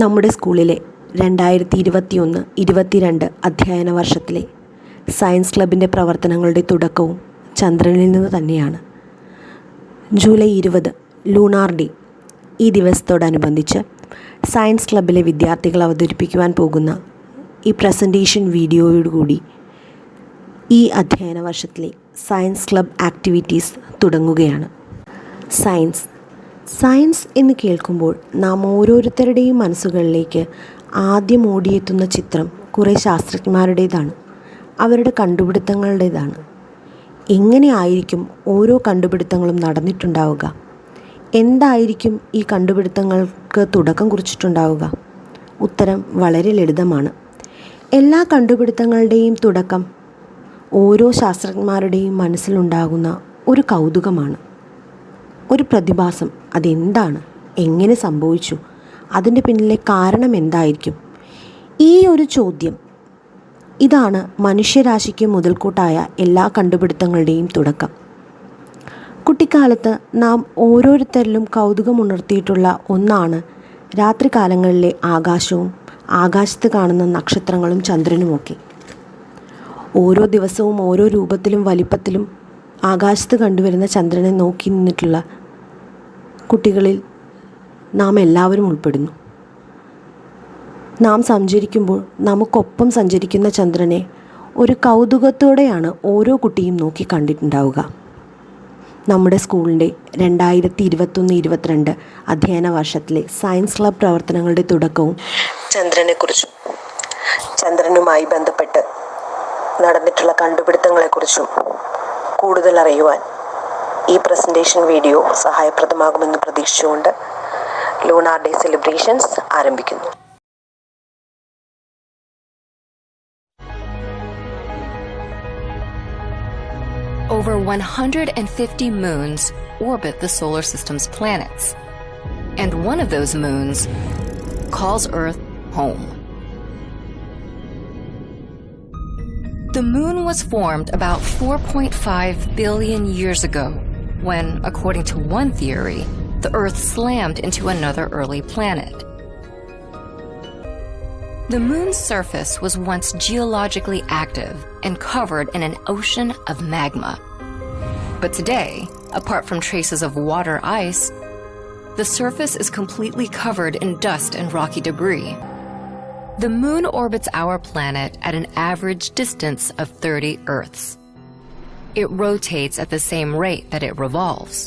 നമ്മുടെ സ്കൂളിലെ 2021-22 അധ്യയന വർഷത്തിലെ സയൻസ് ക്ലബിൻ്റെ പ്രവർത്തനങ്ങളുടെ തുടക്കവും ചന്ദ്രനിൽ നിന്ന് തന്നെയാണ്. July 20 lunar day. ഈ ദിവസത്തോടനുബന്ധിച്ച് സയൻസ് ക്ലബിലെ വിദ്യാർത്ഥികൾ അവതരിപ്പിക്കുവാൻ പോകുന്ന ഈ പ്രസൻറ്റേഷൻ വീഡിയോയോടുകൂടി ഈ അധ്യയന വർഷത്തിലെ സയൻസ് ക്ലബ് ആക്ടിവിറ്റീസ് തുടങ്ങുകയാണ്. സയൻസ് എന്ന് കേൾക്കുമ്പോൾ നാം ഓരോരുത്തരുടെയും മനസ്സുകളിലേക്ക് ആദ്യം ഓടിയെത്തുന്ന ചിത്രം കുറേ ശാസ്ത്രജ്ഞന്മാരുടേതാണ്, അവരുടെ കണ്ടുപിടുത്തങ്ങളുടേതാണ്. എങ്ങനെ ആയിരിക്കും ഓരോ കണ്ടുപിടുത്തങ്ങളും നടന്നിട്ടുണ്ടാവുക? എന്തായിരിക്കും ഈ കണ്ടുപിടുത്തങ്ങൾക്ക് തുടക്കം കുറിച്ചിട്ടുണ്ടാവുക? ഉത്തരം വളരെ ലളിതമാണ്. എല്ലാ കണ്ടുപിടുത്തങ്ങളുടെയും തുടക്കം ഓരോ ശാസ്ത്രജ്ഞന്മാരുടെയും മനസ്സിലുണ്ടാകുന്ന ഒരു കൗതുകമാണ്, ഒരു പ്രതിഭാസം. അതെന്താണ്? എങ്ങനെ സംഭവിച്ചു? അതിൻ്റെ പിന്നിലെ കാരണം എന്തായിരിക്കും? ഈ ഒരു ചോദ്യം, ഇതാണ് മനുഷ്യരാശിക്ക് മുതൽക്കൂട്ടായ എല്ലാ കണ്ടുപിടുത്തങ്ങളുടെയും തുടക്കം. കുട്ടിക്കാലത്ത് നാം ഓരോരുത്തരിലും കൗതുകമുണർത്തിയിട്ടുള്ള ഒന്നാണ് രാത്രികാലങ്ങളിലെ ആകാശവും ആകാശത്ത് കാണുന്ന നക്ഷത്രങ്ങളും ചന്ദ്രനുമൊക്കെ. ഓരോ ദിവസവും ഓരോ രൂപത്തിലും വലിപ്പത്തിലും ആകാശത്ത് കണ്ടുവരുന്ന ചന്ദ്രനെ നോക്കി നിന്നിട്ടുള്ള കുട്ടികളിൽ നാം എല്ലാവരും ഉൾപ്പെടുന്നു. നാം സഞ്ചരിക്കുമ്പോൾ നമുക്കൊപ്പം സഞ്ചരിക്കുന്ന ചന്ദ്രനെ ഒരു കൗതുകത്തോടെയാണ് ഓരോ കുട്ടിയും നോക്കി കണ്ടിട്ടുണ്ടാവുക. നമ്മുടെ സ്കൂളിൻ്റെ 2021-22 അധ്യയന വർഷത്തിലെ സയൻസ് ക്ലബ് പ്രവർത്തനങ്ങളുടെ തുടക്കവും ചന്ദ്രനെക്കുറിച്ചും ചന്ദ്രനുമായി ബന്ധപ്പെട്ട് നടന്നിട്ടുള്ള കണ്ടുപിടുത്തങ്ങളെക്കുറിച്ചും കൂടുതൽ അറിയുവാൻ ഈ പ്രസൻറ്റേഷൻ വീഡിയോ സഹായപ്രദമാകുമെന്ന് പ്രതീക്ഷിച്ചുകൊണ്ട് ലൂണാർ ഡേ സെലിബ്രേഷൻസ് ആരംഭിക്കുന്നു. Over 150 moons orbit the solar system's planets, and one of those moons calls Earth home. The moon was formed about 4.5 billion years ago when, according to one theory, the Earth slammed into another early planet. The moon's surface was once geologically active and covered in an ocean of magma. But today, apart from traces of water ice, the surface is completely covered in dust and rocky debris. The moon orbits our planet at an average distance of 30 Earths. It rotates at the same rate that it revolves.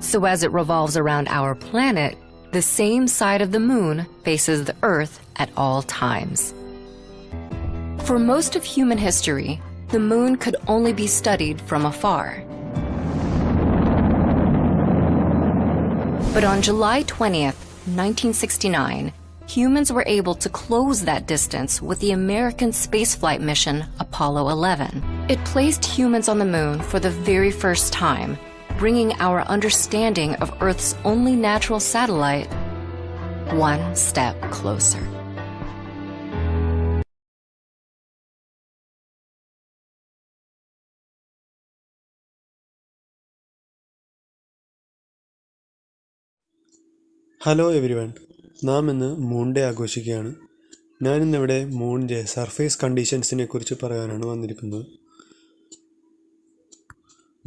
So as it revolves around our planet, the same side of the moon faces the Earth at all times. For most of human history, the moon could only be studied from afar. But on July 20th, 1969, humans were able to close that distance with the American spaceflight mission Apollo 11. It placed humans on the moon for the very first time, bringing our understanding of Earth's only natural satellite one step closer. Hello everyone, നാം ഇന്ന് moon day ആഘോഷിക്കുകയാണ്. ഞാനിന്നിവിടെ മൂണിൻ്റെ surface കണ്ടീഷൻസിനെ കുറിച്ച് പറയാനാണ് വന്നിരിക്കുന്നത്.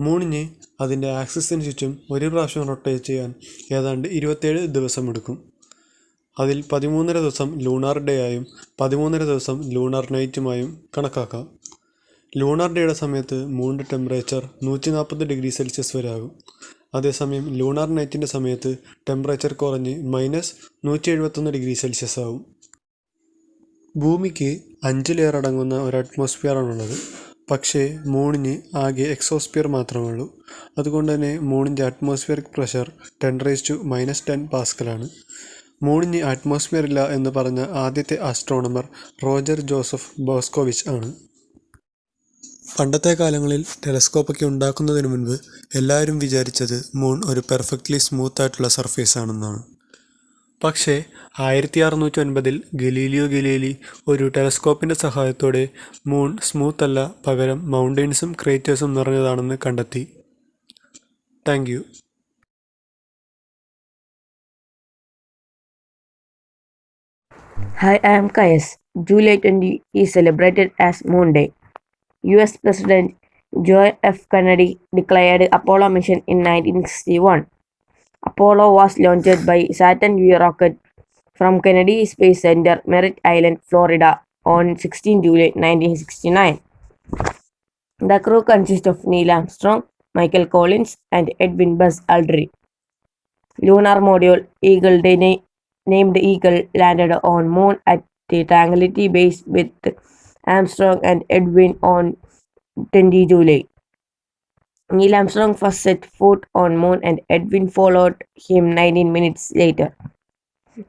മൂണിന് അതിൻ്റെ ആക്സിസിന് ചുറ്റും ഒരു പ്രാവശ്യം റൊട്ടേറ്റ് ചെയ്യാൻ ഏതാണ്ട് 27 ദിവസം എടുക്കും. അതിൽ 13.5 ദിവസം ലൂണാർ ഡേ ആയും 13.5 ദിവസം ലൂണാർ നൈറ്റുമായും കണക്കാക്കാം. ലൂണാർ ഡേയുടെ സമയത്ത് മൂണിൻ്റെ ടെമ്പറേച്ചർ 140°C വരെ ആകും. അതേസമയം ലൂണാർ നൈറ്റിൻ്റെ സമയത്ത് ടെമ്പറേച്ചർ കുറഞ്ഞ് -171°C ആവും. ഭൂമിക്ക് 5 ലെയർ അടങ്ങുന്ന ഒരു അറ്റ്മോസ്ഫിയറാണുള്ളത്. പക്ഷേ മൂണിന് ആകെ എക്സോസ്ഫിയർ മാത്രമേ ഉള്ളൂ. അതുകൊണ്ട് തന്നെ മൂണിൻ്റെ അറ്റ്മോസ്ഫിയറിക് പ്രഷർ 10⁻⁻10 പാസ്കലാണ്. മൂണിന് അറ്റ്മോസ്ഫിയർ ഇല്ല എന്ന് പറഞ്ഞ ആദ്യത്തെ ആസ്ട്രോണമർ റോജർ ജോസഫ് ബോസ്കോവിച്ച് ആണ്. പണ്ടത്തെ കാലങ്ങളിൽ ടെലസ്കോപ്പൊക്കെ ഉണ്ടാക്കുന്നതിന് മുൻപ് എല്ലാവരും വിചാരിച്ചത് മൂൺ ഒരു പെർഫെക്റ്റ്ലി സ്മൂത്ത് ആയിട്ടുള്ള സർഫേസ് ആണെന്നാണ്. പക്ഷേ 1609 ഗലീലിയോ ഗലീലി ഒരു ടെലസ്കോപ്പിൻ്റെ സഹായത്തോടെ മൂൺ സ്മൂത്ത് അല്ല, പകരം മൗണ്ടെയ്ൻസും ക്രേറ്റേഴ്സും നിറഞ്ഞതാണെന്ന് കണ്ടെത്തി. Thank you. Hi, I am Kayas. July 20 is celebrated as Moon Day. US President John F. Kennedy declared Apollo mission in 1961. Apollo was launched by Saturn V rocket from Kennedy Space Center, Merritt Island, Florida on 16 July 1969. The crew consists of Neil Armstrong, Michael Collins, and Edwin Buzz Aldrin. Lunar module Eagle named Eagle landed on Moon at the Tranquility Base with Armstrong and Edwin on 20 July. Neil Armstrong first set foot on Moon and Edwin followed him 19 minutes later.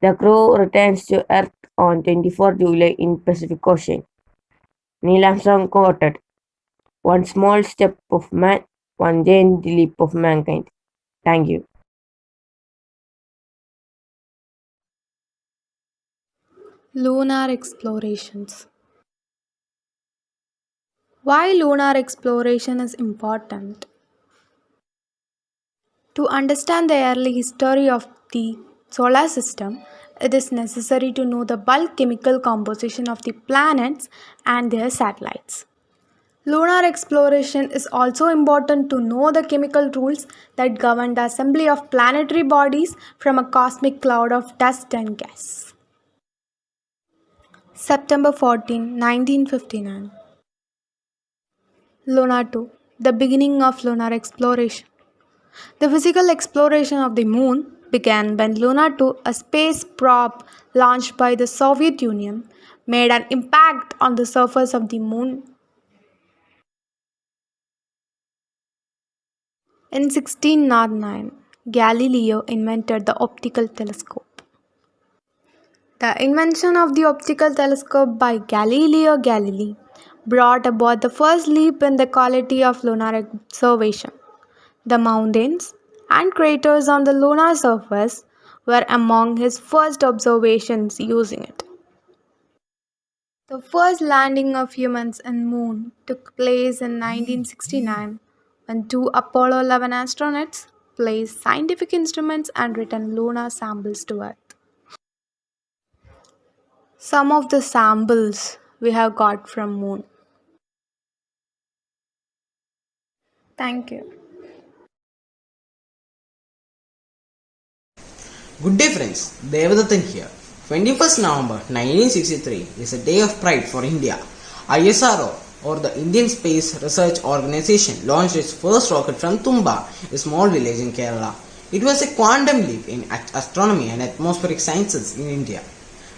The crew returns to Earth on 24 July in Pacific Ocean. Neil Armstrong quoted, "One small step of man, one giant leap of mankind." Thank you. Lunar explorations. Why lunar exploration is important? To understand the early history of the solar system, it is necessary to know the bulk chemical composition of the planets and their satellites. Lunar exploration is also important to know the chemical rules that govern the assembly of planetary bodies from a cosmic cloud of dust and gas. September 14, 1959. Lunar 2. The beginning of lunar exploration. The physical exploration of the moon began when Lunar 2, a space probe launched by the Soviet Union, made an impact on the surface of the moon. In 1609, Galileo invented the optical telescope. The invention of the optical telescope by Galileo Galilei brought about the first leap in the quality of lunar observation. The mountains and craters on the lunar surface were among his first observations using it. The first landing of humans on Moon took place in 1969 when two Apollo 11 astronauts placed scientific instruments and returned lunar samples to Earth. Some of the samples we have got from Moon. Thank you. Good day friends, Devadathan here. 21st November 1963 is a day of pride for India. ISRO or the Indian Space Research Organization launched its first rocket from Tumba, a small village in Kerala. It was a quantum leap in astronomy and atmospheric sciences in India.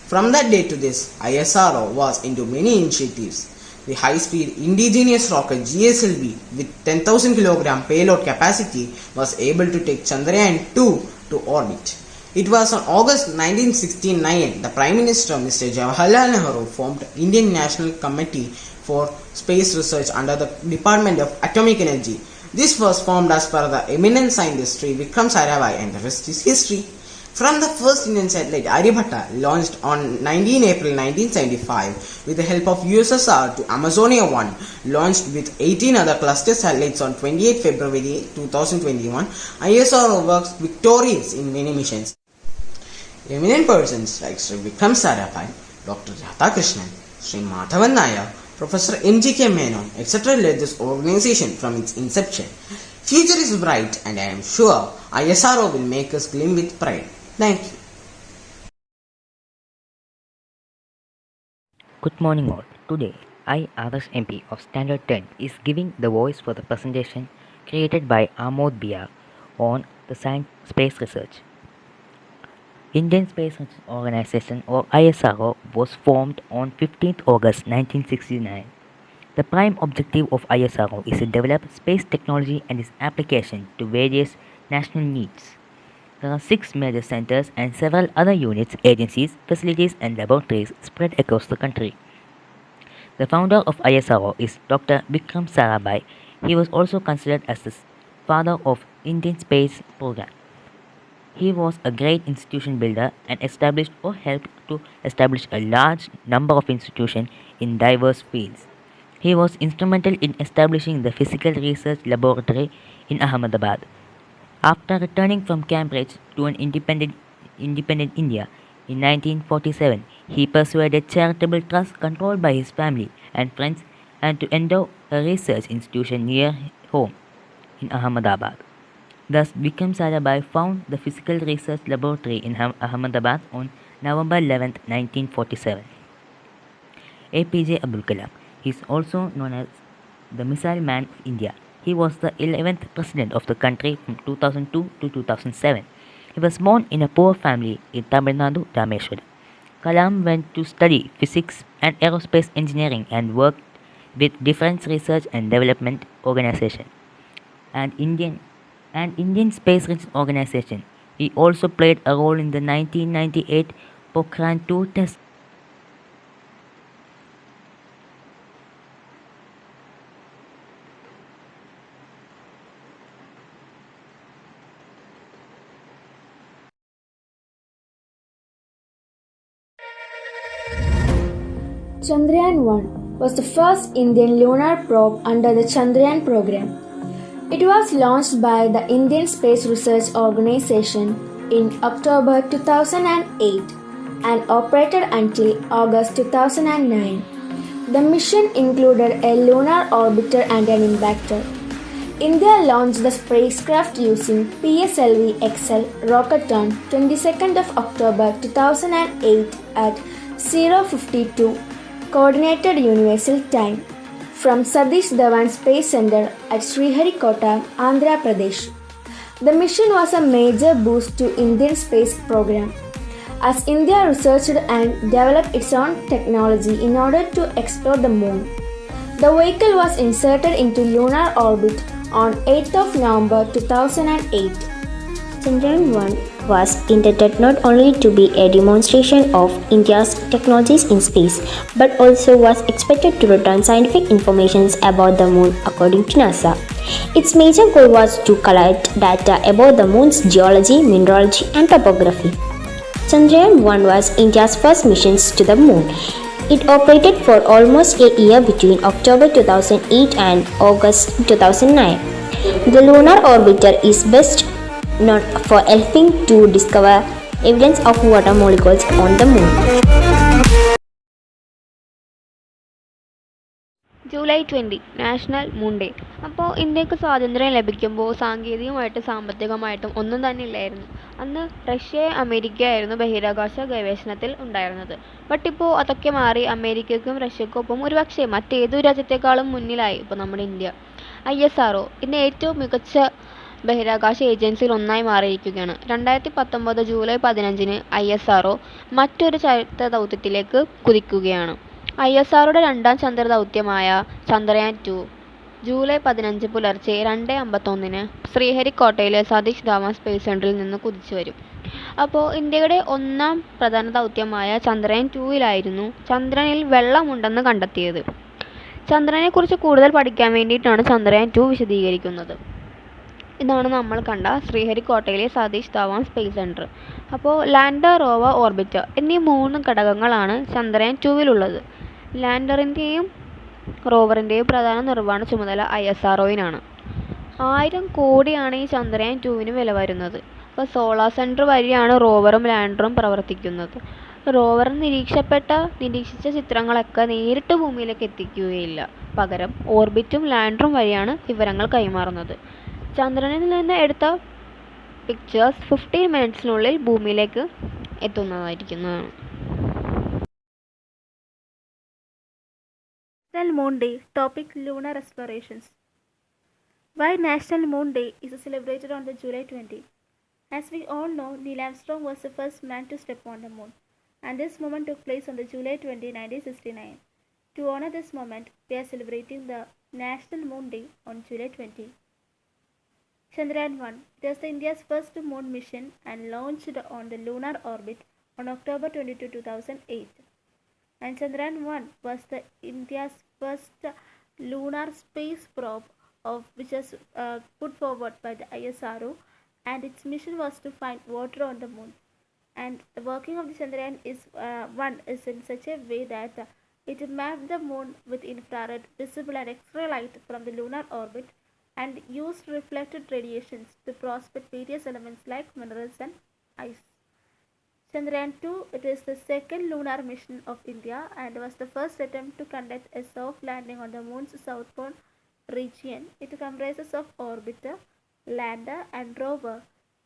From that day to this, ISRO was into many initiatives. The high-speed indigenous rocket GSLV with 10,000 kg payload capacity was able to take Chandrayaan-2 to orbit. It was on August 1969 the Prime Minister Mr. Jawaharlal Nehru formed Indian National Committee for Space Research under the Department of Atomic Energy. This was formed as per the eminent scientist Sri Vikram Sarabhai, and the rest is history. From the first Indian satellite Aryabhatta launched on 19 April 1975 with the help of USSR to Amazonia 1, launched with 18 other cluster satellites on 28 February 2021, ISRO works victorious in many missions. Eminent persons like Sri Vikram Sarabhai, Dr. Radhakrishnan, Sri Madhavan Nair, Professor M.G.K. Menon, etc. led this organization from its inception. Future is bright, and I am sure ISRO will make us gleam with pride. Thank you. Good morning all. Today, I, Adarsh MP of Standard 10, is giving the voice for the presentation created by Amod Biyar on the science space research. Indian Space Research Organization or ISRO was formed on 15th August 1969. The prime objective of ISRO is to develop space technology and its application to various national needs. There are 6 major centers and several other units, agencies, facilities and laboratories spread across the country. The founder of ISRO is Dr. Vikram Sarabhai. He was also considered as the father of Indian space program. He was a great institution builder and established or helped to establish a large number of institutions in diverse fields. He was instrumental in establishing the Physical Research Laboratory in Ahmedabad. After returning from Cambridge to an independent India, In 1947, he persuaded charitable trusts controlled by his family and friends and to endow a research institution near home in Ahmedabad. Thus, Vikram Sarabhai found the Physical Research Laboratory in Ahmedabad on November 11, 1947. APJ Abdul Kalam. He is also known as the Missile Man of India. He was the 11th president of the country from 2002 to 2007. He was born in a poor family in Tamil Nadu, Rameshwaram. Kalam went to study physics and aerospace engineering and worked with Defense Research and Development Organization and Indian Space Research Organization. He also played a role in the 1998 Pokhran 2 test. Chandrayaan 1 was the first Indian lunar probe under the Chandrayaan program. It was launched by the Indian Space Research Organization in October 2008 and operated until August 2009. The mission included a lunar orbiter and an impactor. India launched the spacecraft using PSLV-XL rocket on 22nd of October 2008 at 0:52 Coordinated Universal Time from Satish Dhawan Space Center at Sriharikota, Andhra Pradesh. The mission was a major boost to Indian space program as India researched and developed its own technology in order to explore the moon. The vehicle was inserted into lunar orbit on 8th of November 2008. Chandrayaan 1 was intended not only to be a demonstration of India's technologies in space, but also was expected to return scientific information about the moon, according to NASA. Its major goal was to collect data about the moon's geology, mineralogy, and topography. Chandrayaan 1 was India's first mission to the moon. It operated for almost a year between October 2008 and August 2009. The lunar orbiter is best known for helping to discover evidence of water molecules on the moon. July 20 national moon day. അപ്പോൾ ഇന്ത്യക്ക് സ്വാതന്ത്ര്യം ലഭിക്കുമ്പോൾ സാങ്കേതികമായിട്ടും സാമ്പത്തികമായിട്ടും ഒന്നും തന്നെ ഇല്ലായിരുന്നു. അന്ന് Russia അമേരിക്കയായിരുന്നു ബഹിരാകാശ ഗവേഷണത്തിൽ ഉണ്ടായിരുന്നത്. ബട്ട് ഇപ്പോൾ അതൊക്കെ മാറി അമേരിക്കയ്ക്കും റഷ്യയ്ക്കും ഒപ്പം ഒരുപക്ഷെ മറ്റേതു രാജ്യത്തെക്കാളും മുന്നിലായി ഇപ്പോൾ നമ്മുടെ ഇന്ത്യ. ISRO ഇന്ന് ഏറ്റവും മികച്ച ബഹിരാകാശ ഏജൻസിയിൽ ഒന്നായി മാറിയിരിക്കുകയാണ്. 2019 ജൂലൈ 15 ISRO മറ്റൊരു ചരിത്ര ദൗത്യത്തിലേക്ക് കുതിക്കുകയാണ്. ISROയുടെ രണ്ടാം ചന്ദ്രദൗത്യമായ ചന്ദ്രയാൻ 2 ജൂലൈ 15 പുലർച്ചെ 2:51 ശ്രീഹരിക്കോട്ടയിലെ സതീഷ് ധാവൻ സ്പേസ് സെൻറ്ററിൽ നിന്ന് കുതിച്ചു വരും. അപ്പോൾ ഇന്ത്യയുടെ ഒന്നാം പ്രധാന ദൗത്യമായ ചന്ദ്രയാൻ 2-ലായിരുന്നു ചന്ദ്രനിൽ വെള്ളമുണ്ടെന്ന് കണ്ടെത്തിയത്. ചന്ദ്രനെക്കുറിച്ച് കൂടുതൽ പഠിക്കാൻ വേണ്ടിയിട്ടാണ് ചന്ദ്രയാൻ 2 വിശദീകരിക്കുന്നത്. ഇതാണ് നമ്മൾ കണ്ട ശ്രീഹരിക്കോട്ടയിലെ സതീഷ് ധാവൻ സ്പേസ് സെൻറ്റർ. അപ്പോൾ ലാൻഡർ, റോവർ, ഓർബിറ്റർ എന്നീ 3 ഘടകങ്ങളാണ് ചന്ദ്രയാൻ 2-ലുള്ളത്. ലാൻഡറിൻ്റെയും റോവറിൻ്റെയും പ്രധാന നിർവ്വഹണ ചുമതല ISROയിനാണ്. 1000 കോടിയാണ് ഈ ചന്ദ്രയാൻ 2-ന് വില വരുന്നത്. അപ്പോൾ സോളാർ സെൻറ്റർ വഴിയാണ് റോവറും ലാൻഡറും പ്രവർത്തിക്കുന്നത്. റോവർ നിരീക്ഷിച്ച ചിത്രങ്ങളൊക്കെ നേരിട്ട് ഭൂമിയിലേക്ക് എത്തിക്കുകയില്ല. പകരം ഓർബിറ്റും ലാൻഡറും വഴിയാണ് വിവരങ്ങൾ കൈമാറുന്നത്. ചന്ദ്രനിൽ നിന്ന് എടുത്ത പിക്ചേഴ്സ് 15 മിനിറ്റ്സിനുള്ളിൽ ഭൂമിയിലേക്ക് എത്തുന്നതായിരിക്കുന്നതാണ്. National Moon Day. Topic: Lunar Explorations. Why National Moon Day is celebrated on the July 20? As we all know, Neil Armstrong was the first man to step on the moon, and this moment took place on the July 20, 1969. To honor this moment, we are celebrating the National Moon Day on July 20. Chandrayaan 1. It was India's first moon mission and launched on the lunar orbit on October 22, 2008. And Chandrayaan 1 was India's first lunar space probe which was put forward by the ISRO, and its mission was to find water on the moon. And the working of the Chandrayaan 1 is in such a way that it mapped the moon with infrared, visible and X-ray light from the lunar orbit and used reflected radiations to prospect various elements like minerals and ice. Chandrayaan-2, it is the second lunar mission of India and was the first attempt to conduct a soft landing on the moon's southern region. It comprises of orbiter, lander and rover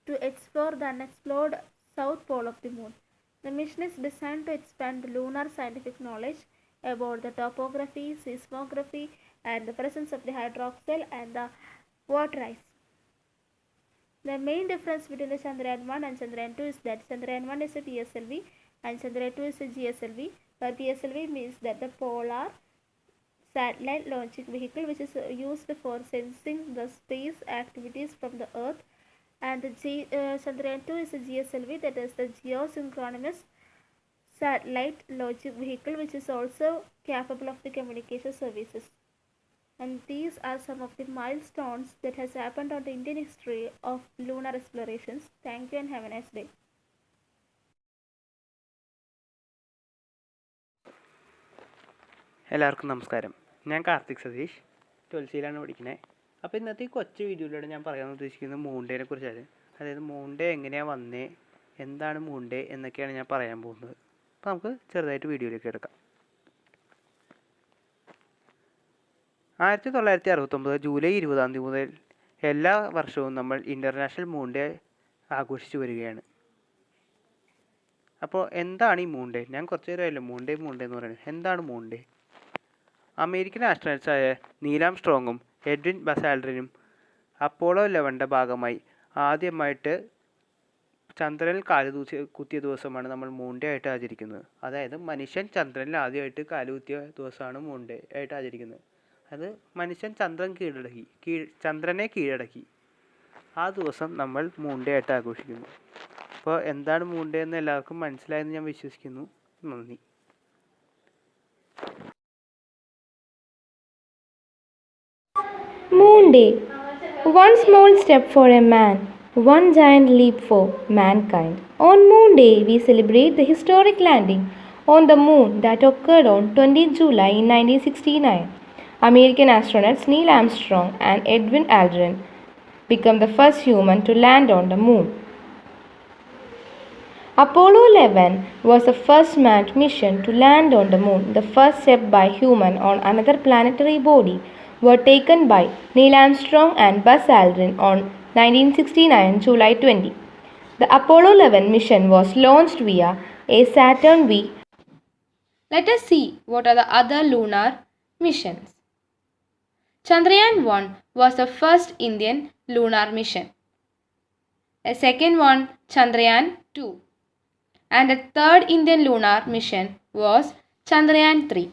to explore the unexplored south pole of the moon. The mission is designed to expand the lunar scientific knowledge about the topography, seismography and the presence of the hydroxyl and the water ice. The main difference between the Chandrayaan-1 and Chandrayaan-2 is that Chandrayaan-1 is a PSLV and Chandrayaan-2 is a GSLV, where PSLV means that the Polar Satellite Launching Vehicle, which is used for sensing the space activities from the Earth, and the Chandrayaan-2 is a GSLV, that is the Geosynchronous Satellite Launching Vehicle, which is also capable of the communication services. And these are some of the milestones that has happened on the Indian history of lunar explorations. Thank you and have a nice day. എല്ലാവർക്കും നമസ്കാരം. ഞാൻ Karthik Satheesh, 12th പഠിക്കുന്നത്. അപ്പോൾ ഇന്നത്തെ ഈ കൊച്ചു വീഡിയോയിലൂടെ ഞാൻ പറയാൻ ഉദ്ദേശിക്കുന്നത് മൂൺ ഡേനെ കുറിച്ചാണ്. അതായത് മൂൺ ഡേ എങ്ങനെയാണ് വന്നേ, എന്താണ് മൂൺ ഡേ എന്നൊക്കെയാണ് ഞാൻ പറയാൻ പോകുന്നത്. അപ്പോൾ നമുക്ക് ചെറുതായിട്ട് വീഡിയോയിലേക്ക് എടുക്കാം. 1969 ജൂലൈ 20 മുതൽ എല്ലാ വർഷവും നമ്മൾ ഇൻ്റർനാഷണൽ മൂൺ ഡേ ആഘോഷിച്ചു വരികയാണ്. അപ്പോൾ എന്താണ് ഈ മൂൺ ഡേ? ഞാൻ കുറച്ച് നേരമല്ലോ മൂൺ ഡേ എന്ന് പറയുന്നത്. എന്താണ് മൂൺ ഡേ? അമേരിക്കൻ ആസ്ട്രോണറ്റ്സായ നീൽ ആംസ്ട്രോങ്ങും എഡ്വിൻ ബസ് ആൽഡ്രിനും അപ്പോളോ 11 ഭാഗമായി ആദ്യമായിട്ട് ചന്ദ്രനിൽ കുത്തിയ ദിവസമാണ് നമ്മൾ മൂൺ ഡേ ആയിട്ട് ആചരിക്കുന്നത്. അതായത് മനുഷ്യൻ ചന്ദ്രനിൽ ആദ്യമായിട്ട് കാലുകുത്തിയ ദിവസമാണ് മൂൺ ഡേ ആയിട്ട് ആചരിക്കുന്നത്. അത് മനുഷ്യൻ ചന്ദ്രനെ കീഴടക്കി ആ ദിവസം നമ്മൾ മൂൺ ഡേ ആയിട്ട് ആഘോഷിക്കുന്നു. അപ്പോൾ എന്താണ് മൂൺ ഡേ എന്ന് എല്ലാവർക്കും മനസ്സിലായെന്ന് ഞാൻ വിശ്വസിക്കുന്നു. നന്ദി. Moon Day. One small step for a man, one giant leap for mankind. On Moon Day, we celebrate the historic landing on the moon that occurred on 20th July in 1969. American astronauts Neil Armstrong and Edwin Aldrin became the first human to land on the moon. Apollo 11 was the first manned mission to land on the moon. The first step by human on another planetary body were taken by Neil Armstrong and Buzz Aldrin on 1969 July 20. The Apollo 11 mission was launched via a Saturn V. Let us see what are the other lunar missions. Chandrayaan-1 was the first Indian lunar mission. A second one, Chandrayaan-2. And the third Indian lunar mission was Chandrayaan-3.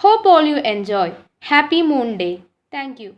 Hope all you enjoy. Happy Moon Day. Thank you.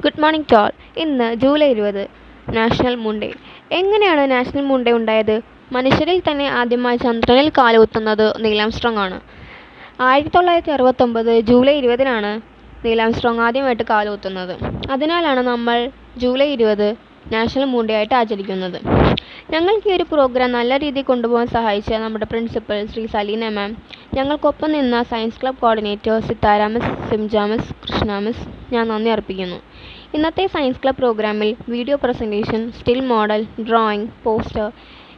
Good morning to all. ഇന്ന് July 20, national moon day. എങ്ങനെയാണ് national moon day ഉണ്ടായത്? മനുഷ്യരിൽ തന്നെ ആദ്യമായി ചന്ദ്രനിൽ കാലുകുത്തുന്നത് Neil Armstrong ആണ്. 1969 July 20-നാണ് Neil Armstrong ആദ്യമായിട്ട് കാലുകുത്തുന്നത്. അതിനാലാണ് നമ്മൾ ജൂലൈ 20 നാഷണൽ മൂൺ ഡേ ആയിട്ട് ആചരിക്കുന്നത്. ഞങ്ങൾക്ക് ഈ ഒരു പ്രോഗ്രാം നല്ല രീതിയിൽ കൊണ്ടുപോകാൻ സഹായിച്ച നമ്മുടെ പ്രിൻസിപ്പൽ ശ്രീ സലീന മാം, ഞങ്ങൾക്കൊപ്പം നിന്ന science club coordinator Sithara miss, Simja miss, Krishna miss, ഞാൻ നന്ദി അർപ്പിക്കുന്നു. ഇന്നത്തെ സയൻസ് ക്ലബ് പ്രോഗ്രാമിൽ video presentation, still model, drawing, poster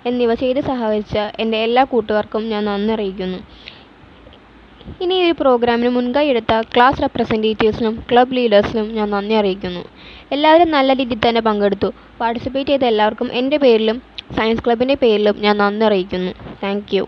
എന്നിവ ചെയ്ത് സഹായിച്ച എൻ്റെ എല്ലാ കൂട്ടുകാർക്കും ഞാൻ നന്ദി അറിയിക്കുന്നു. ഇനി ഈ പ്രോഗ്രാമിന് മുൻകൈ എടുത്ത ക്ലാസ് റെപ്രസെൻറ്റേറ്റീവ്സിനും ക്ലബ് ലീഡേഴ്സിനും ഞാൻ നന്ദി അറിയിക്കുന്നു. എല്ലാവരും നല്ല രീതിയിൽ തന്നെ പങ്കെടുത്തു. പാർട്ടിസിപ്പേറ്റ് ചെയ്ത എല്ലാവർക്കും എൻ്റെ പേരിലും സയൻസ് ക്ലബിൻ്റെ പേരിലും ഞാൻ നന്ദി അറിയിക്കുന്നു. Thank you.